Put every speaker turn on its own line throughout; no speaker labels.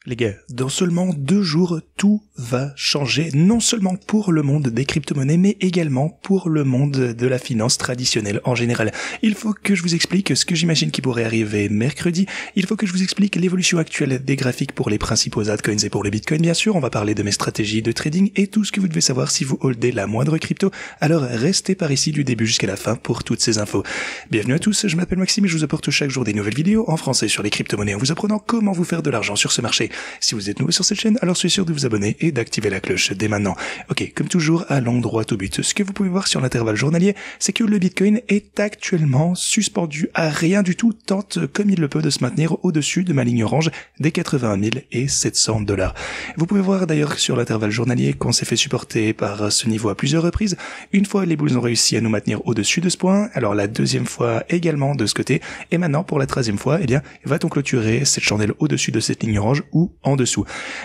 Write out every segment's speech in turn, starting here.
Les gars, dans seulement 2 jours, tout va changer, non seulement pour le monde des crypto-monnaies, mais également pour le monde de la finance traditionnelle en général. Il faut que je vous explique ce que j'imagine qui pourrait arriver mercredi, il faut que je vous explique l'évolution actuelle des graphiques pour les principaux altcoins et pour le Bitcoin bien sûr, on va parler de mes stratégies de trading et tout ce que vous devez savoir si vous holdez la moindre crypto, alors restez par ici du début jusqu'à la fin pour toutes ces infos. Bienvenue à tous, je m'appelle Maxime et je vous apporte chaque jour des nouvelles vidéos en français sur les crypto-monnaies en vous apprenant comment vous faire de l'argent sur ce marché. Si vous êtes nouveau sur cette chaîne, alors soyez sûr de vous abonner et d'activer la cloche dès maintenant. Ok, comme toujours, allons droit au but. Ce que vous pouvez voir sur l'intervalle journalier, c'est que le Bitcoin est actuellement suspendu à rien du tout, tente comme il le peut de se maintenir au-dessus de ma ligne orange des 81 700 $. Vous pouvez voir d'ailleurs sur l'intervalle journalier qu'on s'est fait supporter par ce niveau à plusieurs reprises. Une fois, les bulls ont réussi à nous maintenir au-dessus de ce point, alors la deuxième fois également de ce côté, et maintenant pour la 13e fois, eh bien, va-t-on clôturer cette chandelle au-dessus de cette ligne orange ou en dessous.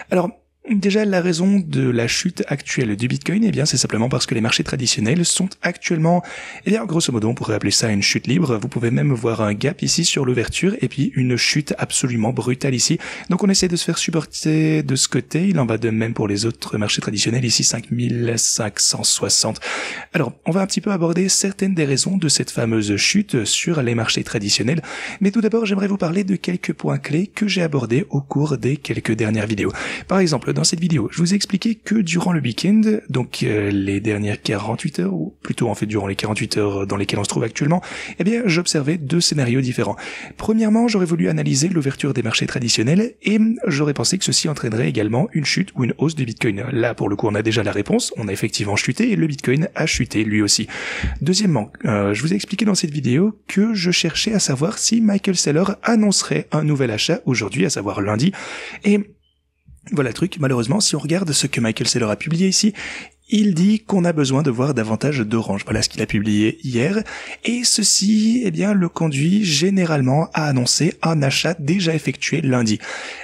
Alors, déjà, la raison de la chute actuelle du Bitcoin, eh bien, c'est simplement parce que les marchés traditionnels sont actuellement, eh bien, grosso modo, on pourrait appeler ça une chute libre. Vous pouvez même voir un gap ici sur l'ouverture et puis une chute absolument brutale ici. Donc, on essaie de se faire supporter de ce côté. Il en va de même pour les autres marchés traditionnels. Ici, 5560. Alors, on va un petit peu aborder certaines des raisons de cette fameuse chute sur les marchés traditionnels. Mais tout d'abord, j'aimerais vous parler de quelques points clés que j'ai abordés au cours des quelques dernières vidéos. Par exemple, dans cette vidéo, je vous ai expliqué que durant le week-end, donc les dernières 48 heures, ou plutôt en fait durant les 48 heures dans lesquelles on se trouve actuellement, eh bien j'observais 2 scénarios différents. Premièrement, j'aurais voulu analyser l'ouverture des marchés traditionnels et j'aurais pensé que ceci entraînerait également une chute ou une hausse du Bitcoin. Là, pour le coup, on a déjà la réponse, on a effectivement chuté et le Bitcoin a chuté lui aussi. Deuxièmement, je vous ai expliqué dans cette vidéo que je cherchais à savoir si Michael Saylor annoncerait un nouvel achat aujourd'hui, à savoir lundi, et voilà le truc, malheureusement, si on regarde ce que Michael Saylor a publié ici, il dit qu'on a besoin de voir davantage d'orange. Voilà ce qu'il a publié hier. Et ceci, eh bien, le conduit généralement à annoncer un achat déjà effectué lundi.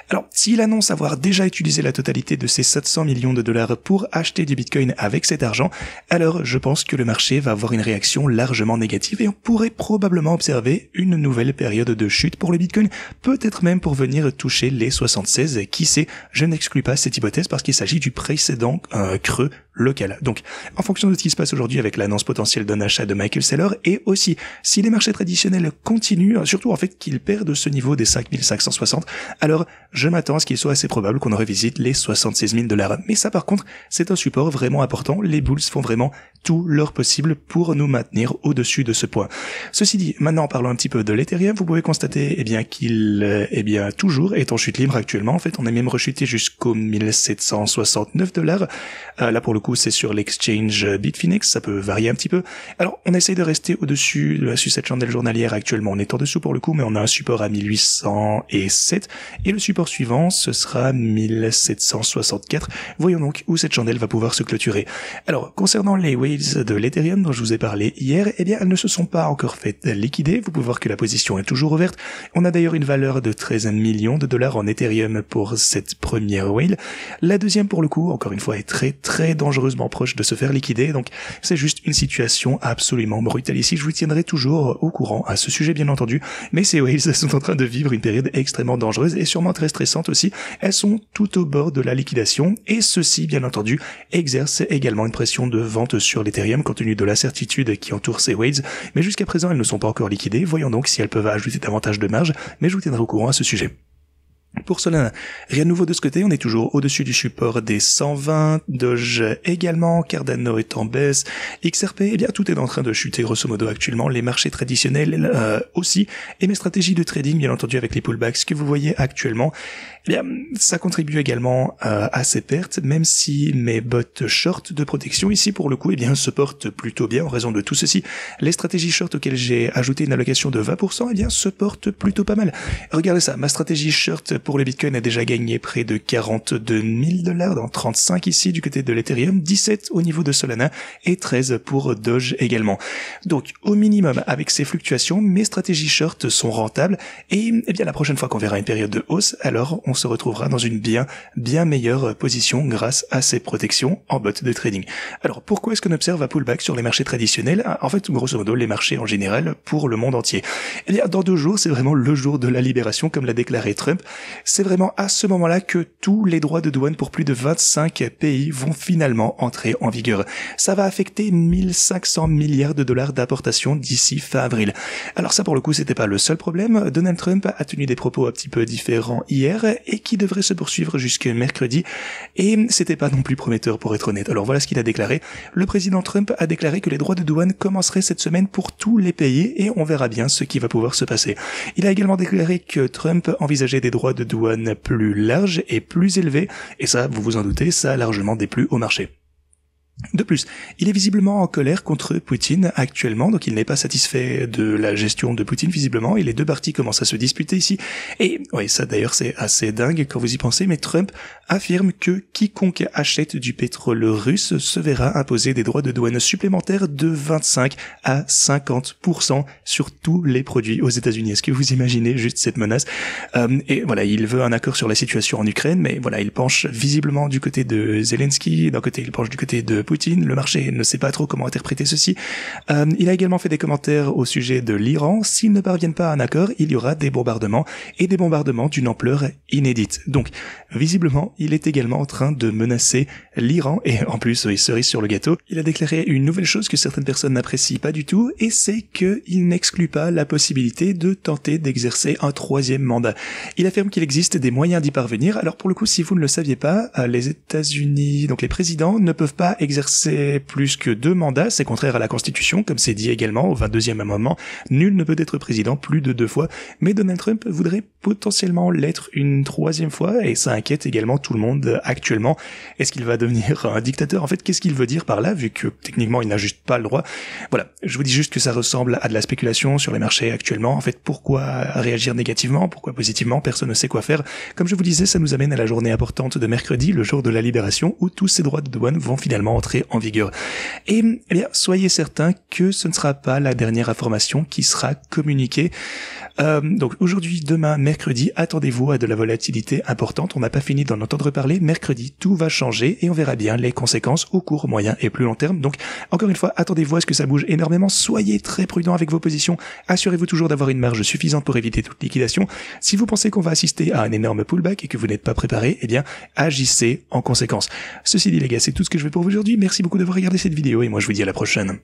Alors, s'il annonce avoir déjà utilisé la totalité de ses 700 millions de dollars pour acheter du Bitcoin avec cet argent, alors je pense que le marché va avoir une réaction largement négative et on pourrait probablement observer une nouvelle période de chute pour le Bitcoin, peut-être même pour venir toucher les 76. Qui sait, je n'exclus pas cette hypothèse parce qu'il s'agit du précédent creux local. Donc, en fonction de ce qui se passe aujourd'hui avec l'annonce potentielle d'un achat de Michael Saylor, et aussi, si les marchés traditionnels continuent, surtout en fait qu'ils perdent ce niveau des 5560, alors je m'attends à ce qu'il soit assez probable qu'on revisite les 76 000 $. Mais ça par contre, c'est un support vraiment important, les bulls font vraiment tout leur possible pour nous maintenir au-dessus de ce point. Ceci dit, maintenant parlons un petit peu de l'Ethereum, vous pouvez constater eh bien qu'il toujours est en chute libre actuellement, en fait on a même rechuté jusqu'aux 1769 $. Là pour le coup c'est sur l'exchange Bitfinex, ça peut varier un petit peu. Alors on essaye de rester au-dessus de cette chandelle journalière actuellement, on est en dessous pour le coup mais on a un support à 1807 et le support suivant ce sera 1764. Voyons donc où cette chandelle va pouvoir se clôturer. Alors concernant les waves de l'Ethereum dont je vous ai parlé hier, eh bien elles ne se sont pas encore faites liquider, vous pouvez voir que la position est toujours ouverte. On a d'ailleurs une valeur de 13 millions de dollars en Ethereum pour cette première whale. La deuxième pour le coup, encore une fois, est très dangereusement proche de se faire liquider, donc c'est juste une situation absolument brutale ici. Je vous tiendrai toujours au courant à ce sujet bien entendu, mais ces whales sont en train de vivre une période extrêmement dangereuse et sûrement très stressante aussi. Elles sont tout au bord de la liquidation et ceci bien entendu exerce également une pression de vente sur l'Ethereum compte tenu de l'incertitude qui entoure ces whales, mais jusqu'à présent elles ne sont pas encore liquidées. Voyons donc si elles peuvent ajouter davantage de marge, mais je vous tiendrai au courant à ce sujet. Pour Solana, rien de nouveau de ce côté, on est toujours au-dessus du support des 120, Doge également, Cardano est en baisse, XRP, eh bien tout est en train de chuter grosso modo actuellement, les marchés traditionnels aussi, et mes stratégies de trading bien entendu avec les pullbacks que vous voyez actuellement, eh bien ça contribue également à ces pertes, même si mes bots short de protection ici pour le coup eh bien se portent plutôt bien en raison de tout ceci. Les stratégies short auxquelles j'ai ajouté une allocation de 20%, eh bien se portent plutôt pas mal. Regardez ça, ma stratégie short pour le Bitcoin a déjà gagné près de 42 000 $, dans 35 ici du côté de l'Ethereum, 17 au niveau de Solana et 13 pour Doge également. Donc au minimum avec ces fluctuations, mes stratégies short sont rentables et eh bien la prochaine fois qu'on verra une période de hausse, alors on se retrouvera dans une bien meilleure position grâce à ces protections en bot de trading. Alors pourquoi est-ce qu'on observe un pullback sur les marchés traditionnels? En fait, grosso modo, les marchés en général pour le monde entier. Eh bien, dans 2 jours, c'est vraiment le jour de la libération, comme l'a déclaré Trump. C'est vraiment à ce moment-là que tous les droits de douane pour plus de 25 pays vont finalement entrer en vigueur. Ça va affecter 1500 milliards de dollars d'importation d'ici fin avril. Alors ça, pour le coup, c'était pas le seul problème. Donald Trump a tenu des propos un petit peu différents hier et qui devraient se poursuivre jusqu'à mercredi. Et c'était pas non plus prometteur pour être honnête. Alors voilà ce qu'il a déclaré. Le président Trump a déclaré que les droits de douane commenceraient cette semaine pour tous les pays et on verra bien ce qui va pouvoir se passer. Il a également déclaré que Trump envisageait des droits de douane plus larges et plus élevés. Et ça, vous vous en doutez, ça a largement déplu au marché. De plus, il est visiblement en colère contre Poutine actuellement, donc il n'est pas satisfait de la gestion de Poutine visiblement, et les 2 parties commencent à se disputer ici. Et oui, ça d'ailleurs c'est assez dingue quand vous y pensez, mais Trump affirme que quiconque achète du pétrole russe se verra imposer des droits de douane supplémentaires de 25 à 50% sur tous les produits aux États-Unis. Est-ce que vous imaginez juste cette menace? Et voilà, il veut un accord sur la situation en Ukraine, mais voilà, il penche visiblement du côté de Zelensky, d'un côté il penche du côté de Poutine, le marché ne sait pas trop comment interpréter ceci. Il a également fait des commentaires au sujet de l'Iran. S'ils ne parviennent pas à un accord, il y aura des bombardements, et des bombardements d'une ampleur inédite. Donc, visiblement, il est également en train de menacer l'Iran, et en plus, cerise sur le gâteau, il a déclaré une nouvelle chose que certaines personnes n'apprécient pas du tout, et c'est qu'il n'exclut pas la possibilité de tenter d'exercer un 3e mandat. Il affirme qu'il existe des moyens d'y parvenir. Alors pour le coup, si vous ne le saviez pas, les États-Unis, donc les présidents, ne peuvent pas exercer plus que 2 mandats, c'est contraire à la Constitution, comme c'est dit également au 22e amendement. Nul ne peut être président plus de 2 fois, mais Donald Trump voudrait potentiellement l'être une 3e fois, et ça inquiète également tout le monde actuellement. Est-ce qu'il va devenir un dictateur? En fait, qu'est-ce qu'il veut dire par là, vu que techniquement il n'a juste pas le droit? Voilà, je vous dis juste que ça ressemble à de la spéculation sur les marchés actuellement. En fait, pourquoi réagir négativement, pourquoi positivement? Personne ne sait quoi faire. Comme je vous disais, ça nous amène à la journée importante de mercredi, le jour de la libération, où tous ces droits de douane vont finalement entrer en vigueur. Et eh bien, soyez certains que ce ne sera pas la dernière information qui sera communiquée. Donc aujourd'hui, demain, mercredi, attendez-vous à de la volatilité importante. On n'a pas fini d'en entendre parler. Mercredi, tout va changer et on verra bien les conséquences au court, moyen et plus long terme. Donc, encore une fois, attendez-vous à ce que ça bouge énormément. Soyez très prudents avec vos positions. Assurez-vous toujours d'avoir une marge suffisante pour éviter toute liquidation. Si vous pensez qu'on va assister à un énorme pullback et que vous n'êtes pas préparé, eh bien, agissez en conséquence. Ceci dit, les gars, c'est tout ce que je veux pour vous aujourd'hui. Merci beaucoup d'avoir regardé cette vidéo et moi, je vous dis à la prochaine.